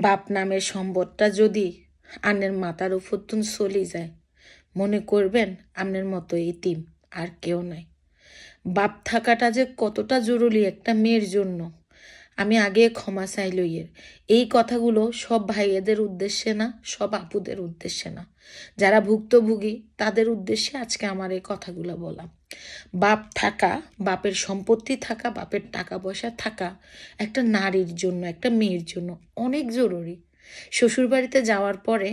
বাপ নামের সম্পদটা যদি আনের মাথার উপর তুন চলে যায়, মনে করবেন আপনার মতো এতিম আর কেউ নাই। বাপ থাকাটা যে কতটা জরুরি একটা মেয়ের জন্য আমি আগে ক্ষমা চাই লইয়ের। এই কথাগুলো সব ভাইয়েদের উদ্দেশ্যে না, সব আপুদের উদ্দেশ্যে না, যারা ভুক্তভোগী তাদের উদ্দেশ্যে আজকে আমার এই কথাগুলো বলা। বাপ থাকা, বাপের সম্পত্তি থাকা, বাপের টাকা পয়সা থাকা একটা নারীর জন্য, একটা মেয়ের জন্য অনেক জরুরি। শ্বশুরবাড়িতে যাওয়ার পরে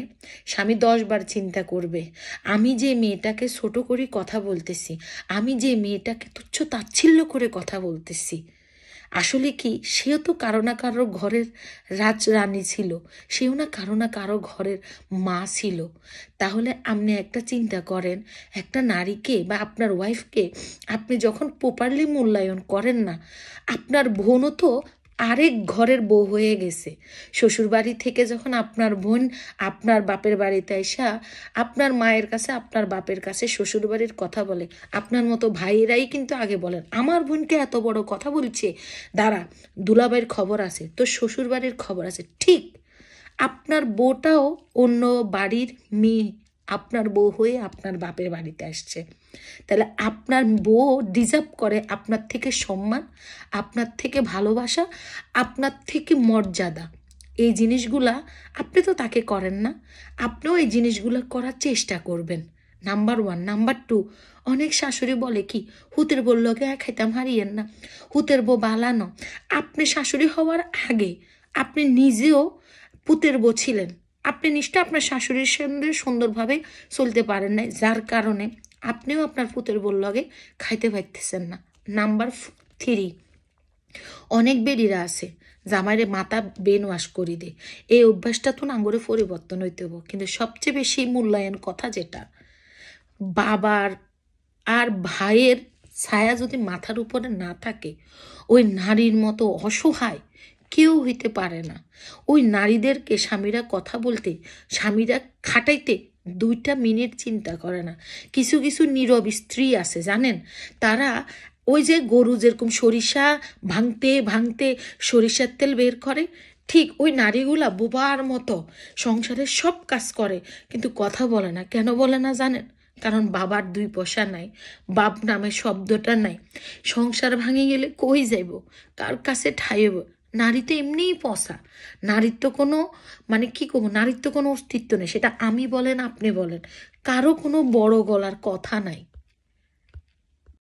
স্বামী 10 বার চিন্তা করবে, আমি যে মেয়েটাকে ছোট করে কথা বলতেছি, আমি যে মেয়েটাকে তুচ্ছ তাচ্ছিল্য করে কথা বলতেছি, আসলে কি সেও তো কারো না কারো ঘরের রাজরানী ছিল, সেও না কারো ঘরের মা ছিল। তাহলে আপনি একটা চিন্তা করেন, একটা নারীকে বা আপনার ওয়াইফকে আপনি যখন প্রপারলি মূল্যায়ন করেন না, আপনার বোনও তো আরেক ঘরের বউ হয়ে গেছে। শ্বশুরবাড়ি থেকে যখন আপনার বোন আপনার বাপের বাড়িতে আইসা আপনার মায়ের কাছে, আপনার বাপের কাছে শ্বশুরবাড়ির কথা বলে, আপনার মতো ভাইয়েরাই কিন্তু আগে বলেন আমার বোনকে এত বড় কথা বলছে, দাঁড়া দুলাভাইয়ের খবর আছে, তো শ্বশুরবাড়ির খবর আছে। ঠিক আপনার বউটাও অন্য বাড়ির মেয়ে আপনার বউ হয়ে আপনার বাপের বাড়িতে আসছে। তাহলে আপনার বউ ডিজার্ভ করে আপনার থেকে সম্মান, আপনার থেকে ভালোবাসা, আপনার থেকে মর্যাদা। এই জিনিসগুলা আপনি তো তাকে করেন না, আপনিও এই জিনিসগুলো করার চেষ্টা করবেন। নাম্বার 1। নাম্বার 2, অনেক শাশুড়ি বলে কি, হুতের বউ লগে খাইতাম হারিয়েন না, হুতের বউ বালানো। আপনি শাশুড়ি হওয়ার আগে আপনি নিজেও পুতের বউ ছিলেন, আপনি নিশ্চয় আপনার শাশুড়ির সঙ্গে সুন্দরভাবে চলতে পারেন নাই, যার কারণে আপনিও আপনার পুতের বউ লগে খাইতে পারতেছেন না। নাম্বার 3, অনেক বেডিরা আছে জামাইরে মাথা বেন ওয়াশ করি দে, এই অভ্যাসটা তো নাঙ্গরে পরিবর্তন হইতে হবে। কিন্তু সবচেয়ে বেশি মূল্যায়ন কথা যেটা, বাবার আর ভাইয়ের ছায়া যদি মাথার উপরে না থাকে, ওই নারীর মতো অসহায় কেউ হইতে পারে না। ওই নারীদেরকে স্বামীরা কথা বলতে, স্বামীরা খাটাইতে 2টা মিনিট চিন্তা করে না। কিছু কিছু নীরব স্ত্রী আছে জানেন, তারা ওই যে গরু যেরকম সরিষা ভাঙতে ভাঙতে সরিষার তেল বের করে, ঠিক ওই নারীগুলা বোবার মতো সংসারের সব কাজ করে, কিন্তু কথা বলে না। কেন বলে না জানেন? কারণ বাবার 2 পয়সা নাই, বাপ নামে শব্দটা নাই। সংসার ভাঙে গেলে কই যাইব, কার কাছে ঠাইব? নারী তো এমনিই পচা, নারীর তো কোনো মানে কি করবো, নারীর তো কোনো অস্তিত্ব নেই। সেটা আমি বলেন আপনি বলেন, কারো কোনো বড় গলার কথা নাই।